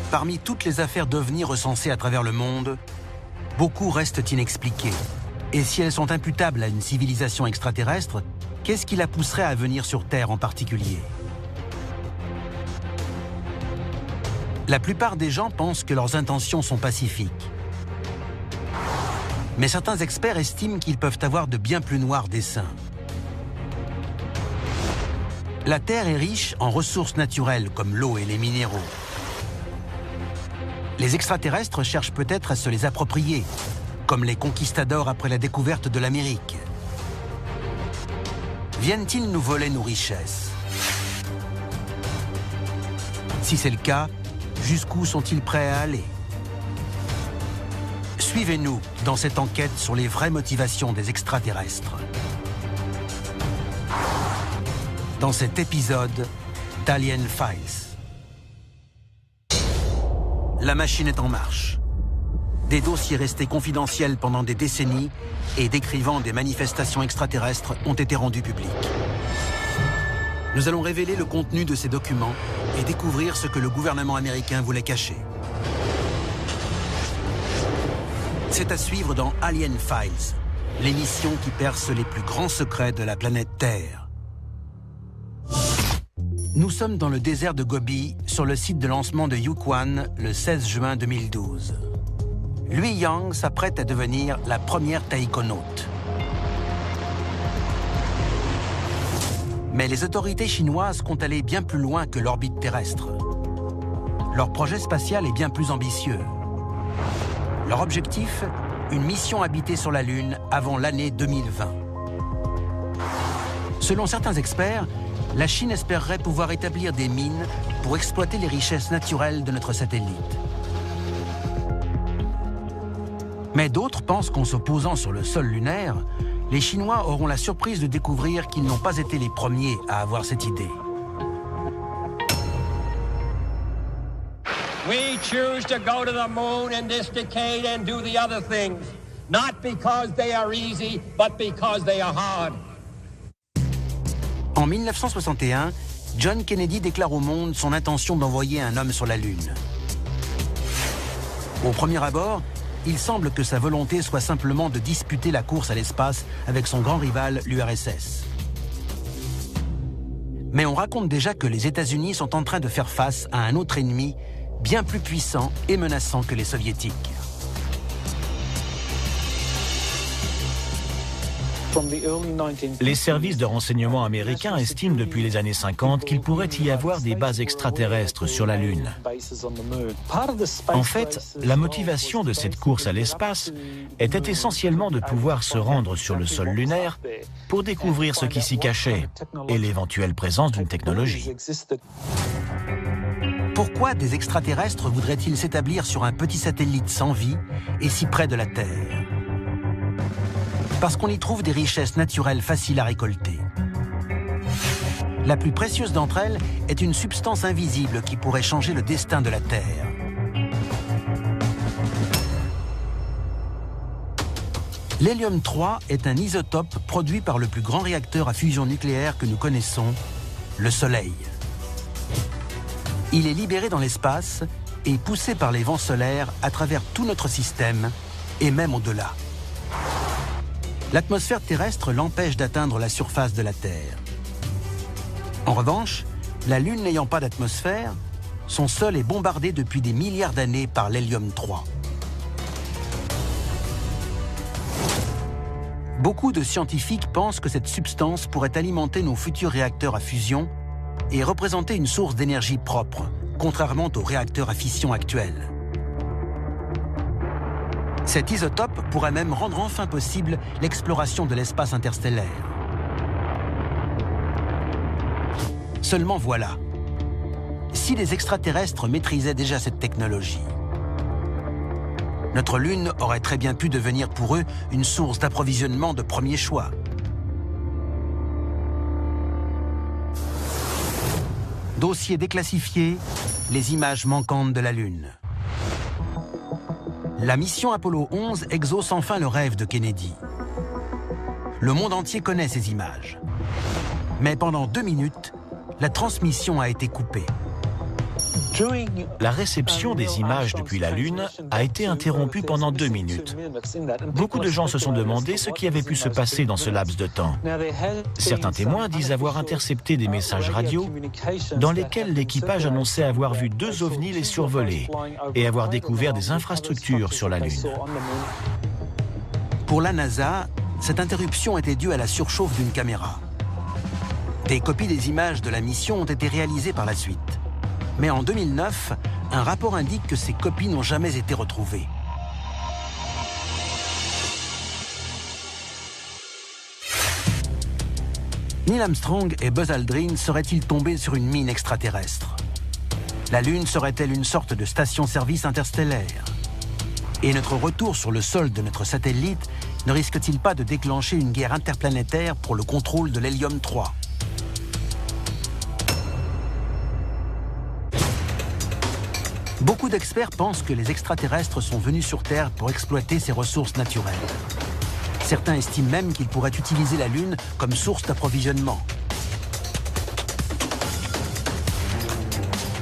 Parmi toutes les affaires d'OVNI recensées à travers le monde, beaucoup restent inexpliquées. Et si elles sont imputables à une civilisation extraterrestre, qu'est-ce qui la pousserait à venir sur Terre en particulier? La plupart des gens pensent que leurs intentions sont pacifiques. Mais certains experts estiment qu'ils peuvent avoir de bien plus noirs desseins. La Terre est riche en ressources naturelles comme l'eau et les minéraux. Les extraterrestres cherchent peut-être à se les approprier, comme les conquistadors après la découverte de l'Amérique. Viennent-ils nous voler nos richesses? Si c'est le cas, jusqu'où sont-ils prêts à aller? Suivez-nous dans cette enquête sur les vraies motivations des extraterrestres. Dans cet épisode d'Alien Files. La machine est en marche. Des dossiers restés confidentiels pendant des décennies et décrivant des manifestations extraterrestres ont été rendus publics. Nous allons révéler le contenu de ces documents et découvrir ce que le gouvernement américain voulait cacher. C'est à suivre dans Alien Files, l'émission qui perce les plus grands secrets de la planète Terre. Nous sommes dans le désert de Gobi, sur le site de lancement de Yuquan, le 16 juin 2012. Lui Yang s'apprête à devenir la première taïkonaute. Mais les autorités chinoises comptent aller bien plus loin que l'orbite terrestre. Leur projet spatial est bien plus ambitieux. Leur objectif, une mission habitée sur la Lune avant l'année 2020. Selon certains experts, la Chine espérerait pouvoir établir des mines pour exploiter les richesses naturelles de notre satellite. Mais d'autres pensent qu'en se posant sur le sol lunaire, les Chinois auront la surprise de découvrir qu'ils n'ont pas été les premiers à avoir cette idée. We choose to go to the moon in this decade and do the other things, not because they are easy, but because they are hard. En 1961, John Kennedy déclare au monde son intention d'envoyer un homme sur la Lune. Au premier abord, il semble que sa volonté soit simplement de disputer la course à l'espace avec son grand rival, l'URSS. Mais on raconte déjà que les États-Unis sont en train de faire face à un autre ennemi bien plus puissant et menaçant que les Soviétiques. Les services de renseignement américains estiment depuis les années 50 qu'il pourrait y avoir des bases extraterrestres sur la Lune. En fait, la motivation de cette course à l'espace était essentiellement de pouvoir se rendre sur le sol lunaire pour découvrir ce qui s'y cachait et l'éventuelle présence d'une technologie. Pourquoi des extraterrestres voudraient-ils s'établir sur un petit satellite sans vie et si près de la Terre? Parce qu'on y trouve des richesses naturelles faciles à récolter. La plus précieuse d'entre elles est une substance invisible qui pourrait changer le destin de la Terre. L'hélium-3 est un isotope produit par le plus grand réacteur à fusion nucléaire que nous connaissons, le Soleil. Il est libéré dans l'espace et poussé par les vents solaires à travers tout notre système et même au-delà. L'atmosphère terrestre l'empêche d'atteindre la surface de la Terre. En revanche, la Lune n'ayant pas d'atmosphère, son sol est bombardé depuis des milliards d'années par l'hélium-3. Beaucoup de scientifiques pensent que cette substance pourrait alimenter nos futurs réacteurs à fusion et représenter une source d'énergie propre, contrairement aux réacteurs à fission actuels. Cet isotope pourrait même rendre enfin possible l'exploration de l'espace interstellaire. Seulement voilà, si les extraterrestres maîtrisaient déjà cette technologie, notre Lune aurait très bien pu devenir pour eux une source d'approvisionnement de premier choix. Dossier déclassifié, les images manquantes de la Lune. La mission Apollo 11 exauce enfin le rêve de Kennedy. Le monde entier connaît ces images. Mais pendant 2 minutes, la transmission a été coupée. La réception des images depuis la Lune a été interrompue pendant 2 minutes. Beaucoup de gens se sont demandé ce qui avait pu se passer dans ce laps de temps. Certains témoins disent avoir intercepté des messages radio dans lesquels l'équipage annonçait avoir vu 2 ovnis les survoler et avoir découvert des infrastructures sur la Lune. Pour la NASA, cette interruption était due à la surchauffe d'une caméra. Des copies des images de la mission ont été réalisées par la suite. Mais en 2009, un rapport indique que ces copies n'ont jamais été retrouvées. Neil Armstrong et Buzz Aldrin seraient-ils tombés sur une mine extraterrestre? La Lune serait-elle une sorte de station-service interstellaire? Et notre retour sur le sol de notre satellite ne risque-t-il pas de déclencher une guerre interplanétaire pour le contrôle de l'hélium-3? Beaucoup d'experts pensent que les extraterrestres sont venus sur Terre pour exploiter ses ressources naturelles. Certains estiment même qu'ils pourraient utiliser la Lune comme source d'approvisionnement.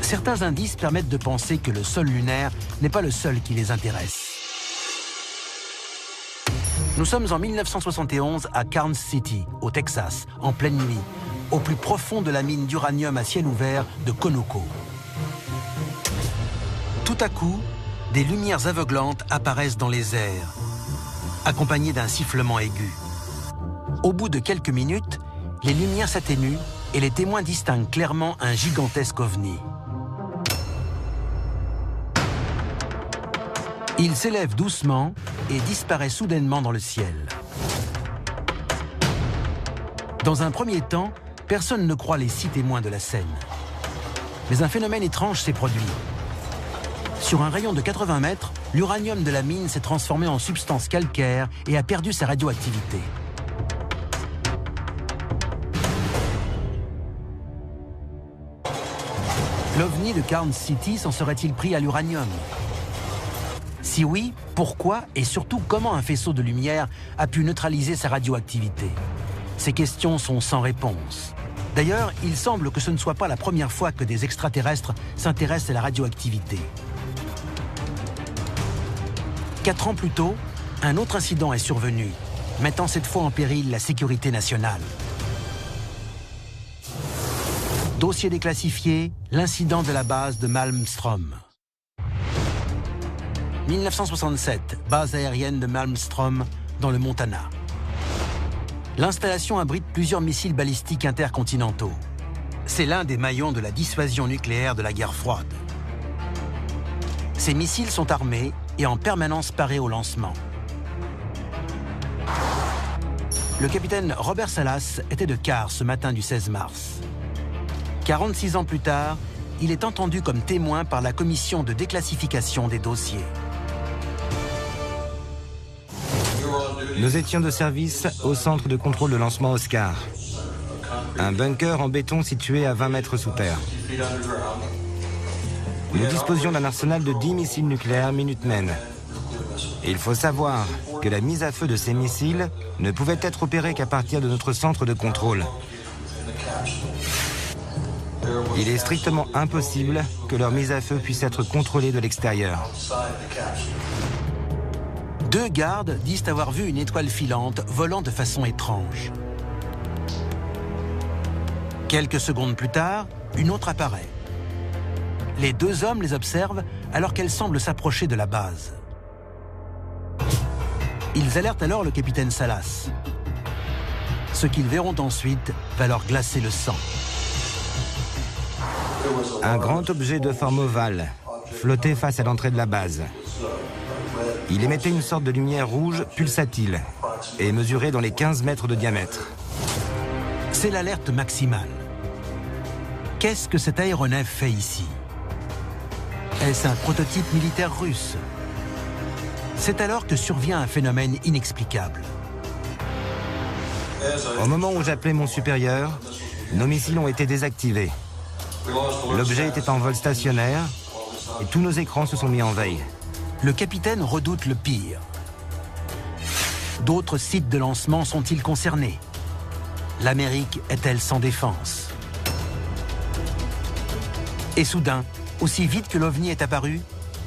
Certains indices permettent de penser que le sol lunaire n'est pas le seul qui les intéresse. Nous sommes en 1971 à Karnes City, au Texas, en pleine nuit, au plus profond de la mine d'uranium à ciel ouvert de Conoco. Tout à coup, des lumières aveuglantes apparaissent dans les airs, accompagnées d'un sifflement aigu. Au bout de quelques minutes, les lumières s'atténuent et les témoins distinguent clairement un gigantesque ovni. Il s'élève doucement et disparaît soudainement dans le ciel. Dans un premier temps, personne ne croit les 6 témoins de la scène. Mais un phénomène étrange s'est produit. Sur un rayon de 80 mètres, l'uranium de la mine s'est transformé en substance calcaire et a perdu sa radioactivité. L'OVNI de Karnes City s'en serait-il pris à l'uranium? Si oui, pourquoi et surtout comment un faisceau de lumière a pu neutraliser sa radioactivité? Ces questions sont sans réponse. D'ailleurs, il semble que ce ne soit pas la première fois que des extraterrestres s'intéressent à la radioactivité. 4 ans plus tôt, un autre incident est survenu, mettant cette fois en péril la sécurité nationale. Dossier déclassifié, l'incident de la base de Malmstrom. 1967, base aérienne de Malmstrom, dans le Montana. L'installation abrite plusieurs missiles balistiques intercontinentaux. C'est l'un des maillons de la dissuasion nucléaire de la guerre froide. Ces missiles sont armés et en permanence parés au lancement. Le capitaine Robert Salas était de quart ce matin du 16 mars. 46 ans plus tard, il est entendu comme témoin par la commission de déclassification des dossiers. Nous étions de service au centre de contrôle de lancement Oscar, un bunker en béton situé à 20 mètres sous terre. Nous disposions d'un arsenal de 10 missiles nucléaires Minutemen. Et il faut savoir que la mise à feu de ces missiles ne pouvait être opérée qu'à partir de notre centre de contrôle. Il est strictement impossible que leur mise à feu puisse être contrôlée de l'extérieur. 2 gardes disent avoir vu une étoile filante volant de façon étrange. Quelques secondes plus tard, une autre apparaît. Les 2 hommes les observent alors qu'elle semble s'approcher de la base. Ils alertent alors le capitaine Salas. Ce qu'ils verront ensuite va leur glacer le sang. Un grand objet de forme ovale flottait face à l'entrée de la base. Il émettait une sorte de lumière rouge pulsatile et mesurait dans les 15 mètres de diamètre. C'est l'alerte maximale. Qu'est-ce que cet aéronef fait ici? Est-ce un prototype militaire russe? C'est alors que survient un phénomène inexplicable. Au moment où j'appelais mon supérieur, nos missiles ont été désactivés. L'objet était en vol stationnaire et tous nos écrans se sont mis en veille. Le capitaine redoute le pire. D'autres sites de lancement sont-ils concernés? L'Amérique est-elle sans défense? Et soudain, Aussi vite que l'OVNI est apparu,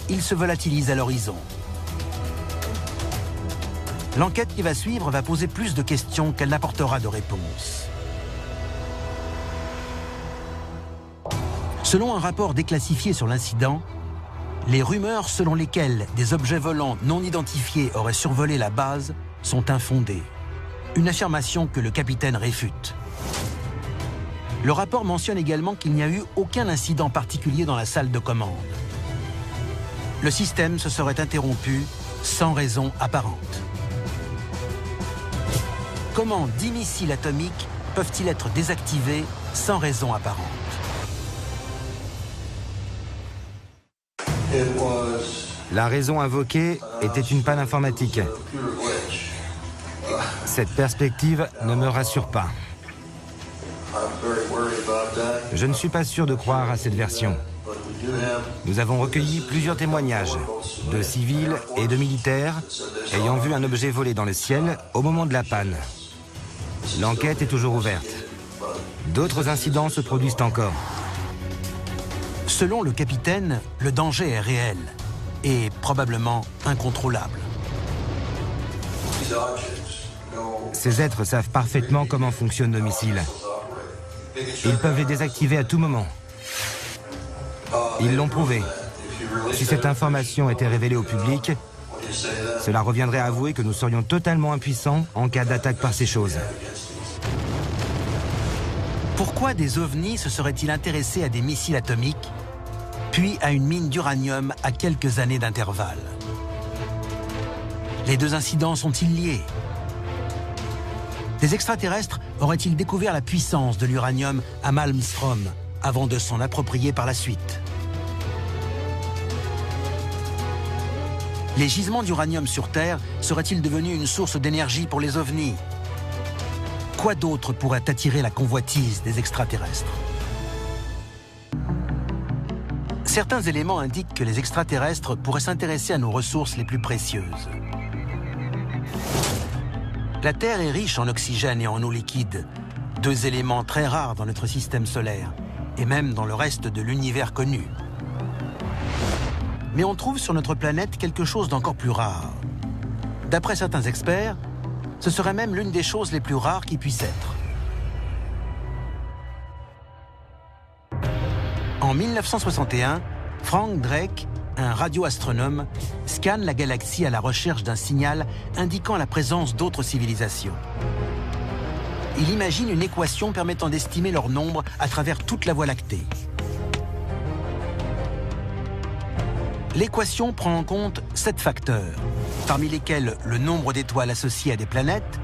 il se volatilise à l'horizon. L'enquête qui va suivre va poser plus de questions qu'elle n'apportera de réponses. Selon un rapport déclassifié sur l'incident, les rumeurs selon lesquelles des objets volants non identifiés auraient survolé la base sont infondées. Une affirmation que le capitaine réfute. Le rapport mentionne également qu'il n'y a eu aucun incident particulier dans la salle de commande. Le système se serait interrompu sans raison apparente. Comment 10 missiles atomiques peuvent-ils être désactivés sans raison apparente? La raison invoquée était une panne informatique. Cette perspective ne me rassure pas. Je ne suis pas sûr de croire à cette version. Nous avons recueilli plusieurs témoignages de civils et de militaires ayant vu un objet voler dans le ciel au moment de la panne. L'enquête est toujours ouverte. D'autres incidents se produisent encore. Selon le capitaine, le danger est réel et probablement incontrôlable. Ces êtres savent parfaitement comment fonctionnent nos missiles. Ils peuvent les désactiver à tout moment. Ils l'ont prouvé. Si cette information était révélée au public, cela reviendrait à avouer que nous serions totalement impuissants en cas d'attaque par ces choses. Pourquoi des ovnis se seraient-ils intéressés à des missiles atomiques, puis à une mine d'uranium à quelques années d'intervalle? Les deux incidents sont-ils liés? Des extraterrestres auraient-ils découvert la puissance de l'uranium à Malmstrom avant de s'en approprier par la suite? Les gisements d'uranium sur Terre seraient-ils devenus une source d'énergie pour les ovnis? Quoi d'autre pourrait attirer la convoitise des extraterrestres? Certains éléments indiquent que les extraterrestres pourraient s'intéresser à nos ressources les plus précieuses. La Terre est riche en oxygène et en eau liquide, deux éléments très rares dans notre système solaire, et même dans le reste de l'univers connu. Mais on trouve sur notre planète quelque chose d'encore plus rare. D'après certains experts, ce serait même l'une des choses les plus rares qui puissent être. En 1961, Frank Drake, un radioastronome, scanne la galaxie à la recherche d'un signal indiquant la présence d'autres civilisations. Il imagine une équation permettant d'estimer leur nombre à travers toute la Voie lactée. L'équation prend en compte 7 facteurs, parmi lesquels le nombre d'étoiles associées à des planètes,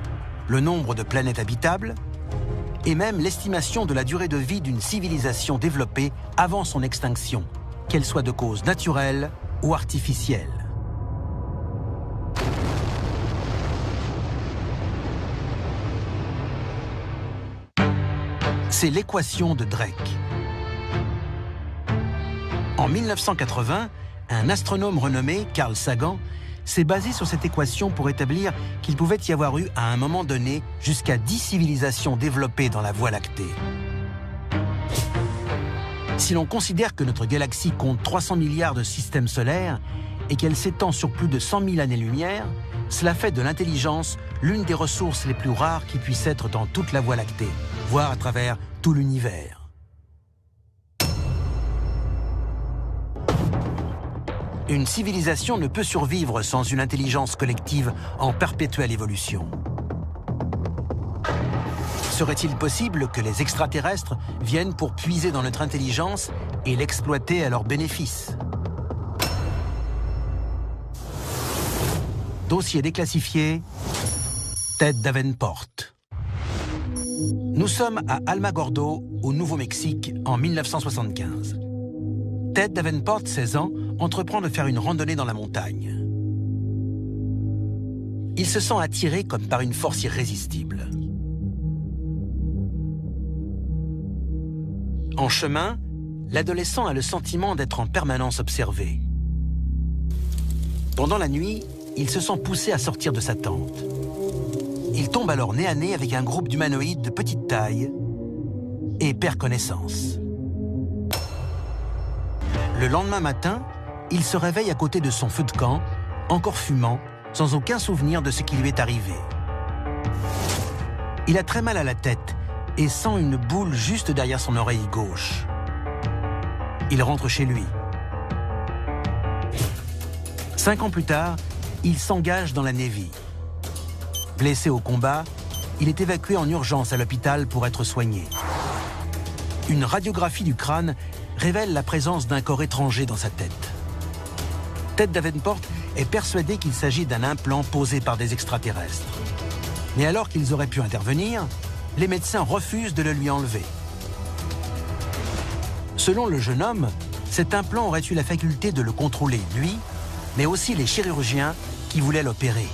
le nombre de planètes habitables, et même l'estimation de la durée de vie d'une civilisation développée avant son extinction, qu'elle soit de cause naturelle ou artificielle. C'est l'équation de Drake. En 1980, un astronome renommé, Carl Sagan, s'est basé sur cette équation pour établir qu'il pouvait y avoir eu, à un moment donné, jusqu'à 10 civilisations développées dans la Voie lactée. Si l'on considère que notre galaxie compte 300 milliards de systèmes solaires et qu'elle s'étend sur plus de 100 000 années-lumière, cela fait de l'intelligence l'une des ressources les plus rares qui puissent être dans toute la Voie lactée, voire à travers tout l'univers. Une civilisation ne peut survivre sans une intelligence collective en perpétuelle évolution. Serait-il possible que les extraterrestres viennent pour puiser dans notre intelligence et l'exploiter à leur bénéfice? Dossier déclassifié, Ted Davenport. Nous sommes à Alamogordo, au Nouveau-Mexique, en 1975. Ted Davenport, 16 ans, entreprend de faire une randonnée dans la montagne. Il se sent attiré comme par une force irrésistible. En chemin, l'adolescent a le sentiment d'être en permanence observé. Pendant la nuit, il se sent poussé à sortir de sa tente. Il tombe alors nez à nez avec un groupe d'humanoïdes de petite taille et perd connaissance. Le lendemain matin, il se réveille à côté de son feu de camp, encore fumant, sans aucun souvenir de ce qui lui est arrivé. Il a très mal à la tête et sent une boule juste derrière son oreille gauche. Il rentre chez lui. 5 ans plus tard, il s'engage dans la Navy. Blessé au combat, il est évacué en urgence à l'hôpital pour être soigné. Une radiographie du crâne révèle la présence d'un corps étranger dans sa tête. Ted Davenport est persuadé qu'il s'agit d'un implant posé par des extraterrestres. Mais alors qu'ils auraient pu intervenir, les médecins refusent de le lui enlever. Selon le jeune homme, cet implant aurait eu la faculté de le contrôler, lui, mais aussi les chirurgiens qui voulaient l'opérer.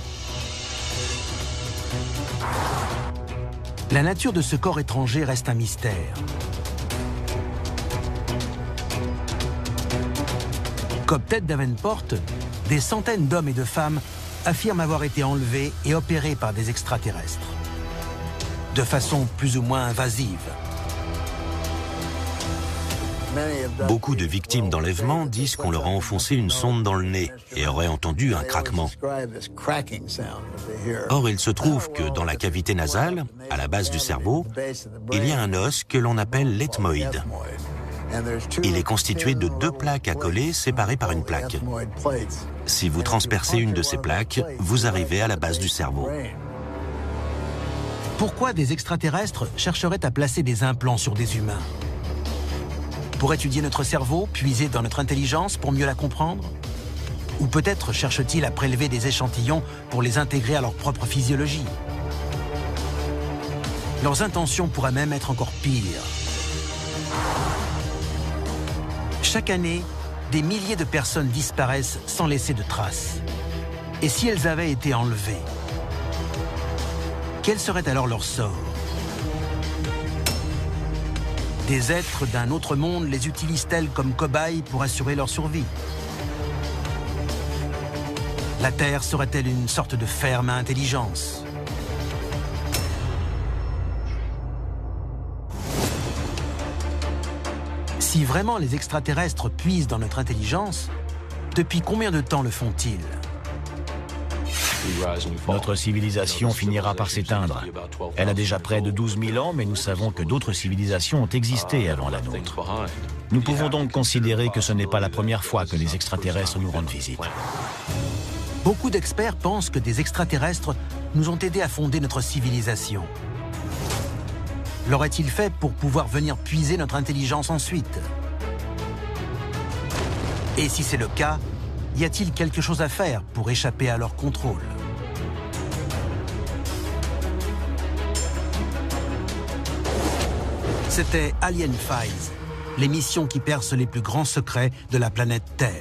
La nature de ce corps étranger reste un mystère. Comme Ted Davenport, des centaines d'hommes et de femmes affirment avoir été enlevés et opérés par des extraterrestres, de façon plus ou moins invasive. Beaucoup de victimes d'enlèvement disent qu'on leur a enfoncé une sonde dans le nez et auraient entendu un craquement. Or, il se trouve que dans la cavité nasale, à la base du cerveau, il y a un os que l'on appelle l'ethmoïde. Il est constitué de 2 plaques à coller séparées par une plaque. Si vous transpercez une de ces plaques, vous arrivez à la base du cerveau. Pourquoi des extraterrestres chercheraient à placer des implants sur des humains? Pour étudier notre cerveau, puiser dans notre intelligence pour mieux la comprendre? Ou peut-être cherchent-ils à prélever des échantillons pour les intégrer à leur propre physiologie? Leurs intentions pourraient même être encore pires. Chaque année, des milliers de personnes disparaissent sans laisser de traces. Et si elles avaient été enlevées? Quel serait alors leur sort? Des êtres d'un autre monde les utilisent-elles comme cobayes pour assurer leur survie? La Terre serait-elle une sorte de ferme à intelligence? Si vraiment les extraterrestres puisent dans notre intelligence, depuis combien de temps le font-ils? Notre civilisation finira par s'éteindre. Elle a déjà près de 12 000 ans, mais nous savons que d'autres civilisations ont existé avant la nôtre. Nous pouvons donc considérer que ce n'est pas la première fois que les extraterrestres nous rendent visite. Beaucoup d'experts pensent que des extraterrestres nous ont aidés à fonder notre civilisation. L'auraient-ils fait pour pouvoir venir puiser notre intelligence ensuite? Et si c'est le cas, y a-t-il quelque chose à faire pour échapper à leur contrôle? C'était Alien Files, l'émission qui perce les plus grands secrets de la planète Terre.